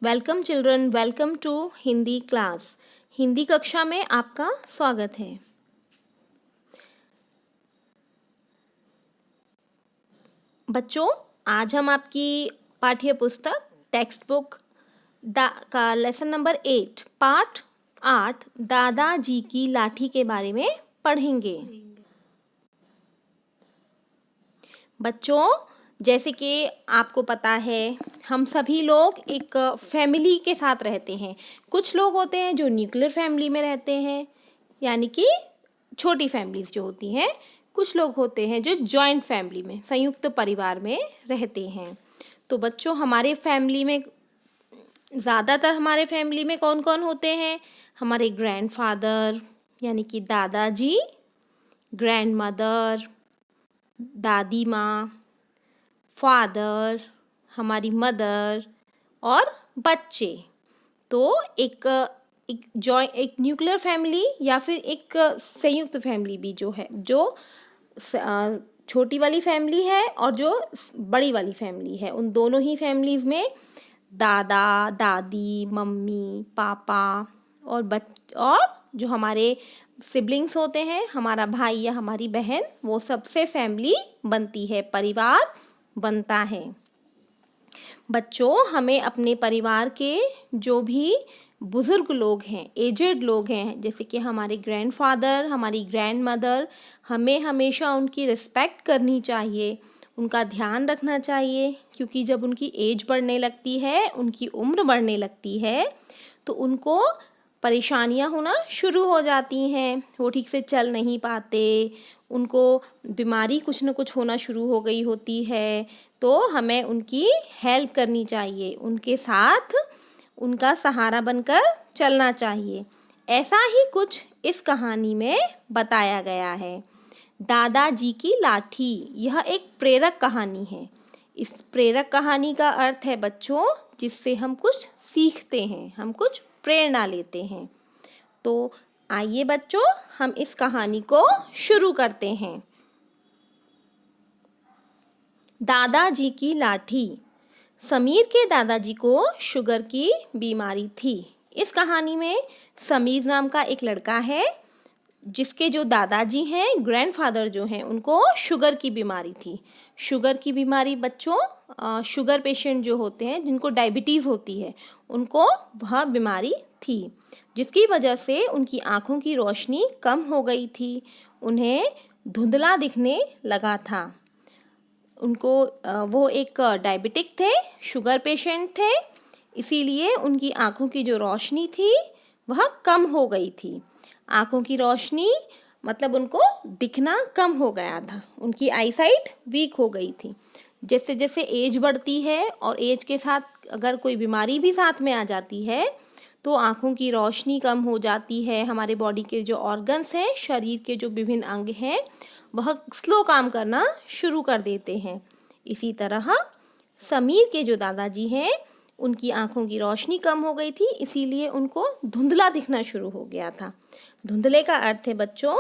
Welcome children, welcome to Hindi class. Hindi कक्षा में आपका स्वागत है। बच्चों, आज हम आपकी पाठ्य पुस्तक टेक्स्ट बुक का लेसन नंबर 8 पार्ट 8 दादाजी की लाठी के बारे में पढ़ेंगे। बच्चों, जैसे कि आपको पता है, हम सभी लोग एक फैमिली के साथ रहते हैं। कुछ लोग होते हैं जो न्यूक्लियर फैमिली में रहते हैं, यानी कि छोटी फैमिलीज जो होती हैं। कुछ लोग होते हैं जो जॉइंट फैमिली में, संयुक्त परिवार में रहते हैं। तो बच्चों, हमारे फैमिली में ज़्यादातर हमारे फैमिली में कौन कौन होते हैं? हमारे ग्रैंडफादर यानी कि दादाजी, ग्रैंड मदर, दादी माँ, फादर, हमारी मदर और बच्चे। तो एक न्यूक्लियर फैमिली या फिर एक संयुक्त फैमिली भी जो है, जो छोटी वाली फैमिली है और जो बड़ी वाली फैमिली है, उन दोनों ही फैमिलीज में दादा दादी, मम्मी पापा और जो हमारे सिबलिंग्स होते हैं, हमारा भाई या हमारी बहन, वो सबसे फैमिली बनती है, परिवार बनता है। बच्चों, हमें अपने परिवार के जो भी बुजुर्ग लोग हैं, एजेड लोग हैं, जैसे कि हमारे ग्रैंडफादर, हमारी ग्रैंड मदर, हमें हमेशा उनकी रिस्पेक्ट करनी चाहिए, उनका ध्यान रखना चाहिए, क्योंकि जब उनकी एज बढ़ने लगती है, उनकी उम्र बढ़ने लगती है, तो उनको परेशानियां होना शुरू हो जाती हैं। वो ठीक से चल नहीं पाते, उनको बीमारी कुछ न कुछ होना शुरू हो गई होती है। तो हमें उनकी हेल्प करनी चाहिए, उनके साथ उनका सहारा बनकर चलना चाहिए। ऐसा ही कुछ इस कहानी में बताया गया है। दादाजी की लाठी, यह एक प्रेरक कहानी है। इस प्रेरक कहानी का अर्थ है बच्चों, जिससे हम कुछ सीखते हैं, हम कुछ प्रेरणा लेते हैं। तो आइए बच्चों, हम इस कहानी को शुरू करते हैं। दादाजी की लाठी। समीर के दादाजी को शुगर की बीमारी थी। इस कहानी में समीर नाम का एक लड़का है, जिसके जो दादाजी हैं, ग्रैंडफादर जो हैं, उनको शुगर की बीमारी थी। शुगर की बीमारी बच्चों, शुगर पेशेंट जो होते हैं, जिनको डायबिटीज़ होती है, उनको वह बीमारी थी, जिसकी वजह से उनकी आँखों की रोशनी कम हो गई थी, उन्हें धुंधला दिखने लगा था। वो एक डायबिटिक थे, शुगर पेशेंट थे, इसीलिए उनकी आँखों की जो रोशनी थी वह कम हो गई थी। आँखों की रोशनी मतलब उनको दिखना कम हो गया था, उनकी आईसाइट वीक हो गई थी। जैसे जैसे एज बढ़ती है और एज के साथ अगर कोई बीमारी भी साथ में आ जाती है, तो आँखों की रोशनी कम हो जाती है। हमारे बॉडी के जो ऑर्गन्स हैं, शरीर के जो विभिन्न अंग हैं, वह स्लो काम करना शुरू कर देते हैं। इसी तरह समीर के जो दादाजी हैं, उनकी आँखों की रोशनी कम हो गई थी, इसीलिए उनको धुंधला दिखना शुरू हो गया था। धुंधले का अर्थ है बच्चों,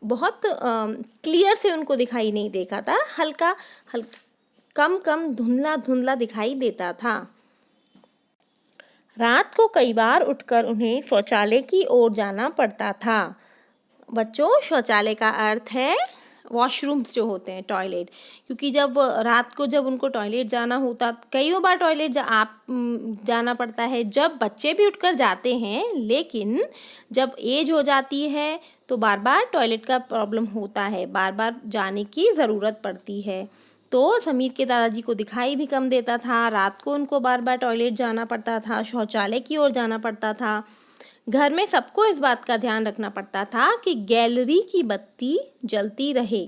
बहुत क्लियर से उनको दिखाई नहीं देता था, हल्का कम धुंधला धुंधला दिखाई देता था। रात को कई बार उठकर उन्हें शौचालय की ओर जाना पड़ता था। बच्चों, शौचालय का अर्थ है वॉशरूम्स जो होते हैं, टॉयलेट। क्योंकि जब रात को जब उनको टॉयलेट जाना होता, कई बार टॉयलेट जाना पड़ता है, जब बच्चे भी उठकर जाते हैं, लेकिन जब एज हो जाती है तो बार बार टॉयलेट का प्रॉब्लम होता है, बार बार जाने की ज़रूरत पड़ती है। तो समीर के दादाजी को दिखाई भी कम देता था, रात को उनको बार बार टॉयलेट जाना पड़ता था, शौचालय की ओर जाना पड़ता था। घर में सबको इस बात का ध्यान रखना पड़ता था कि गैलरी की बत्ती जलती रहे,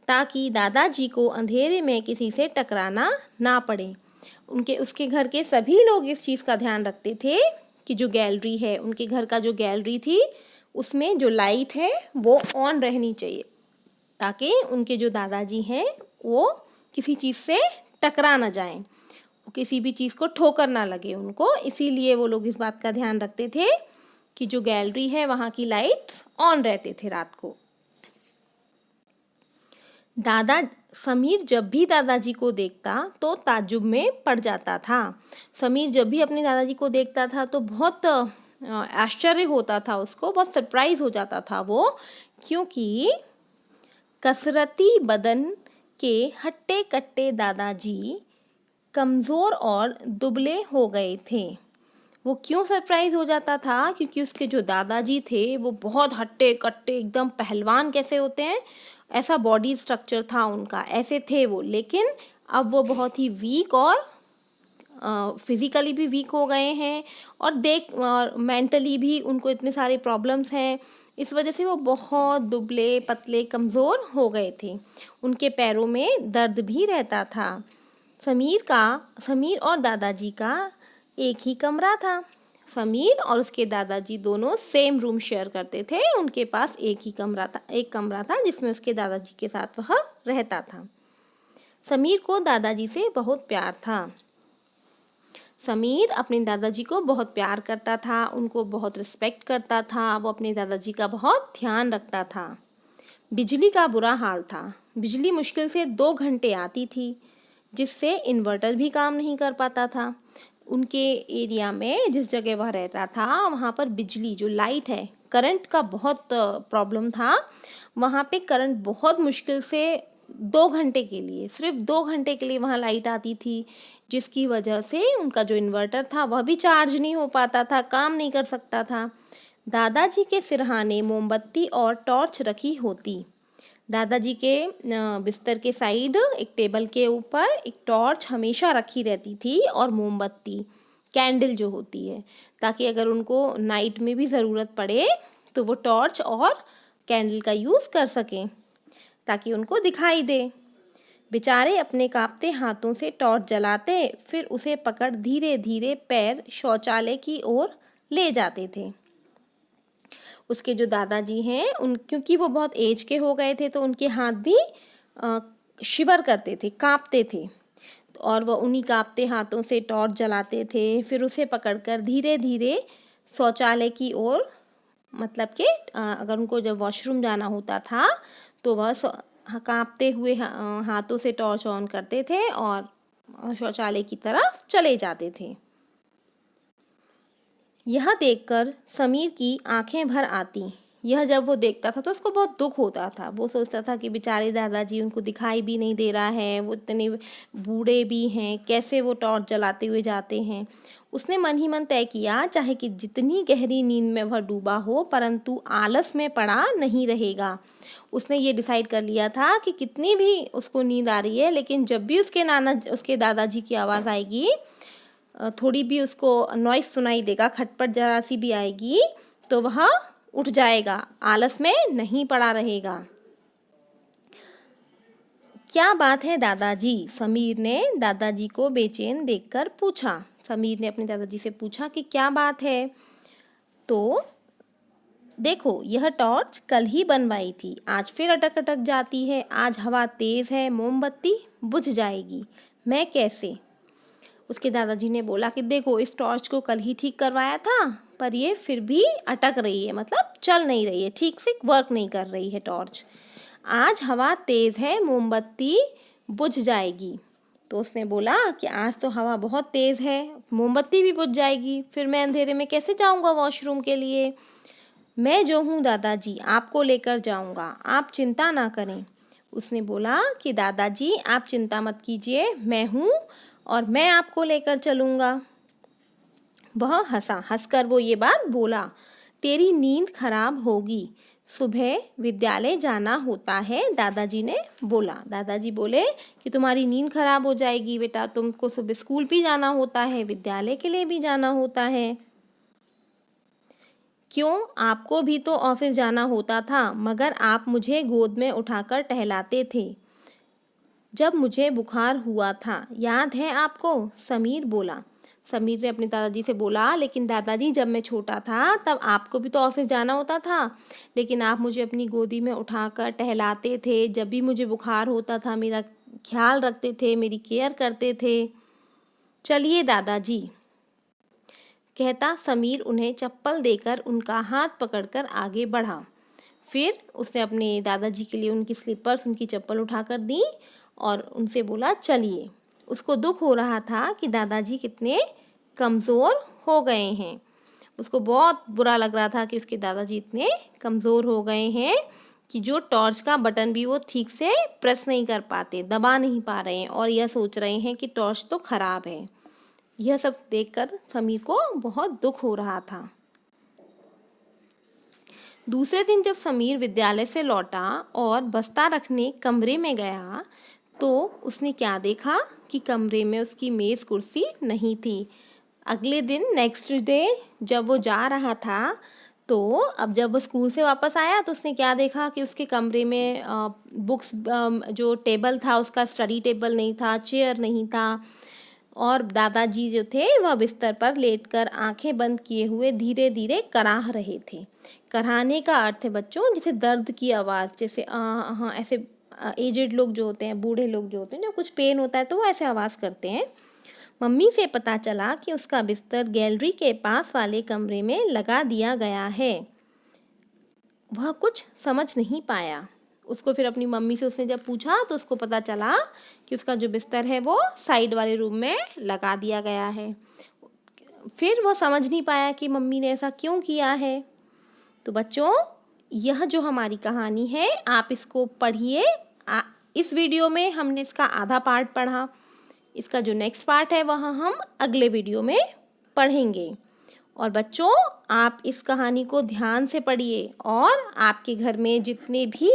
ताकि दादाजी को अंधेरे में किसी से टकराना ना पड़े। उसके घर के सभी लोग इस चीज़ का ध्यान रखते थे कि जो गैलरी है, उनके घर का जो गैलरी थी, उसमें जो लाइट है वो ऑन रहनी चाहिए, ताकि उनके जो दादाजी हैं वो किसी चीज़ से टकरा ना जाएं, किसी भी चीज़ को ठोकर ना लगे उनको। इसीलिए वो लोग इस बात का ध्यान रखते थे कि जो गैलरी है वहाँ की लाइट्स ऑन रहते थे रात को। दादा समीर जब भी दादाजी को देखता तो ताज्जुब में पड़ जाता था। समीर जब भी अपने दादाजी को देखता था तो बहुत आश्चर्य होता था उसको, बहुत सरप्राइज हो जाता था वो, क्योंकि कसरती बदन के हट्टे कट्टे दादाजी कमज़ोर और दुबले हो गए थे। वो क्यों सरप्राइज हो जाता था? क्योंकि उसके जो दादाजी थे वो बहुत हट्टे कट्टे, एकदम पहलवान कैसे होते हैं ऐसा बॉडी स्ट्रक्चर था उनका, ऐसे थे वो। लेकिन अब वो बहुत ही वीक और फिज़िकली भी वीक हो गए हैं और मेंटली भी उनको इतने सारे प्रॉब्लम्स हैं। इस वजह से वो बहुत दुबले पतले कमज़ोर हो गए थे। उनके पैरों में दर्द भी रहता था। समीर और दादाजी का एक ही कमरा था। समीर और उसके दादाजी दोनों सेम रूम शेयर करते थे। उनके पास एक कमरा था जिसमें उसके दादाजी के साथ वह रहता था। समीर को दादाजी से बहुत प्यार था। समीर अपने दादाजी को बहुत प्यार करता था, उनको बहुत रिस्पेक्ट करता था, वो अपने दादाजी का बहुत ध्यान रखता था। बिजली का बुरा हाल था। बिजली मुश्किल से 2 घंटे आती थी, जिससे इन्वर्टर भी काम नहीं कर पाता था। उनके एरिया में जिस जगह वह रहता था वहाँ पर बिजली जो लाइट है, करंट का बहुत प्रॉब्लम था। वहाँ पे करंट बहुत मुश्किल से 2 घंटे के लिए, सिर्फ 2 घंटे के लिए वहाँ लाइट आती थी, जिसकी वजह से उनका जो इन्वर्टर था वह भी चार्ज नहीं हो पाता था, काम नहीं कर सकता था। दादाजी के सिरहाने मोमबत्ती और टॉर्च रखी होती। दादाजी के बिस्तर के साइड एक टेबल के ऊपर एक टॉर्च हमेशा रखी रहती थी और मोमबत्ती, कैंडल जो होती है, ताकि अगर उनको नाइट में भी ज़रूरत पड़े तो वो टॉर्च और कैंडल का यूज़ कर सकें, ताकि उनको दिखाई दे। बेचारे अपने कांपते हाथों से टॉर्च जलाते, फिर उसे पकड़ धीरे धीरे पैर शौचालय की ओर ले जाते थे। उसके जो दादाजी हैं क्योंकि वो बहुत एज के हो गए थे तो उनके हाथ भी शिवर करते थे, कांपते थे, और वह उन्हीं कांपते हाथों से टॉर्च जलाते थे। फिर उसे पकड़कर धीरे धीरे शौचालय की ओर, मतलब कि अगर उनको जब वॉशरूम जाना होता था तो वह कांपते हुए हाथों से टॉर्च ऑन करते थे और शौचालय की तरफ चले जाते थे। यह देखकर समीर की आंखें भर आती। यह जब वो देखता था तो उसको बहुत दुख होता था। वो सोचता था कि बेचारे दादाजी, उनको दिखाई भी नहीं दे रहा है, वो इतने बूढ़े भी हैं, कैसे वो टॉर्च जलाते हुए जाते हैं। उसने मन ही मन तय किया, चाहे कि जितनी गहरी नींद में वह डूबा हो, परंतु आलस में पड़ा नहीं रहेगा। उसने ये डिसाइड कर लिया था कि कितनी भी उसको नींद आ रही है, लेकिन जब भी उसके दादाजी की आवाज़ आएगी, थोड़ी भी उसको नॉइस सुनाई देगा, खटपट जरा सी भी आएगी, तो वह उठ जाएगा, आलस में नहीं पड़ा रहेगा। क्या बात है दादाजी? समीर ने दादाजी को बेचैन देखकर पूछा। समीर ने अपने दादाजी से पूछा कि क्या बात है? तो देखो, यह टॉर्च कल ही बनवाई थी, आज फिर अटक अटक जाती है। आज हवा तेज है, मोमबत्ती बुझ जाएगी। मैं कैसे? उसके दादाजी ने बोला कि देखो, इस टॉर्च को कल ही ठीक करवाया था, पर ये फिर भी अटक रही है, मतलब चल नहीं रही है, ठीक से वर्क नहीं कर रही है टॉर्च। आज हवा तेज है, मोमबत्ती बुझ जाएगी। तो उसने बोला कि आज तो हवा बहुत तेज है, मोमबत्ती भी बुझ जाएगी, फिर मैं अंधेरे में कैसे जाऊंगा वॉशरूम के लिए? मैं जो हूँ दादाजी, आपको लेकर जाऊंगा, आप चिंता ना करें। उसने बोला कि दादाजी आप चिंता मत कीजिए, मैं हूँ और मैं आपको लेकर चलूँगा। वह हंसा, हंसकर वो ये बात बोला, तेरी नींद खराब होगी, सुबह विद्यालय जाना होता है। दादाजी ने बोला, दादाजी बोले कि तुम्हारी नींद खराब हो जाएगी बेटा, तुमको सुबह स्कूल भी जाना होता है, विद्यालय के लिए भी जाना होता है। क्यों, आपको भी तो ऑफिस जाना होता था, मगर आप मुझे गोद में उठाकर टहलाते थे जब मुझे बुखार हुआ था, याद है आपको? समीर बोला। समीर ने अपने दादाजी से बोला, लेकिन दादाजी जब मैं छोटा था तब आपको भी तो ऑफिस जाना होता था, लेकिन आप मुझे अपनी गोदी में उठाकर टहलाते थे, जब भी मुझे बुखार होता था मेरा ख्याल रखते थे, मेरी केयर करते थे। चलिए दादाजी, कहता समीर उन्हें चप्पल देकर उनका हाथ पकड़कर आगे बढ़ा। फिर उसने अपने दादाजी के लिए उनकी स्लीपर्स, उनकी चप्पल उठाकर दी और उनसे बोला चलिए। उसको दुख हो रहा था कि दादाजी कितने कमज़ोर हो गए हैं। उसको बहुत बुरा लग रहा था कि उसके दादाजी इतने कमज़ोर हो गए हैं कि जो टॉर्च का बटन भी वो ठीक से प्रेस नहीं कर पाते, दबा नहीं पा रहे हैं, और यह सोच रहे हैं कि टॉर्च तो ख़राब है। यह सब देखकर समीर को बहुत दुख हो रहा था। दूसरे दिन जब समीर विद्यालय से लौटा और बस्ता रखने कमरे में गया तो उसने क्या देखा कि कमरे में उसकी मेज़ कुर्सी नहीं थी। अगले दिन नेक्स्ट डे जब वो जा रहा था तो अब जब वो स्कूल से वापस आया तो उसने क्या देखा कि उसके कमरे में बुक्स, जो टेबल था उसका स्टडी टेबल नहीं था, चेयर नहीं था, और दादाजी जो थे वह बिस्तर पर लेटकर आंखें बंद किए हुए धीरे धीरे कराह रहे थे। कराहने का अर्थ है बच्चों जैसे दर्द की आवाज़, जैसे हाँ ऐसे एजेड लोग जो होते हैं, बूढ़े लोग जो होते हैं, जब कुछ पेन होता है तो वो ऐसे आवाज़ करते हैं। मम्मी से पता चला कि उसका बिस्तर गैलरी के पास वाले कमरे में लगा दिया गया है। वह कुछ समझ नहीं पाया। उसको फिर अपनी मम्मी से उसने जब पूछा तो उसको पता चला कि उसका जो बिस्तर है वो साइड वाले रूम में लगा दिया गया है। फिर वो समझ नहीं पाया कि मम्मी ने ऐसा क्यों किया है। तो बच्चों, यह जो हमारी कहानी है आप इसको पढ़िए। इस वीडियो में हमने इसका आधा पार्ट पढ़ा, इसका जो नेक्स्ट पार्ट है वह हम अगले वीडियो में पढ़ेंगे। और बच्चों, आप इस कहानी को ध्यान से पढ़िए और आपके घर में जितने भी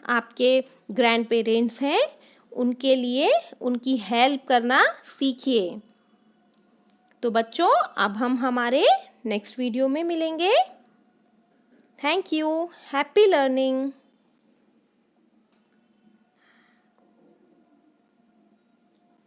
आपके ग्रैंड पेरेंट्स हैं उनके लिए उनकी हेल्प करना सीखिए। तो बच्चों, अब हम हमारे नेक्स्ट वीडियो में मिलेंगे। Thank you. Happy learning.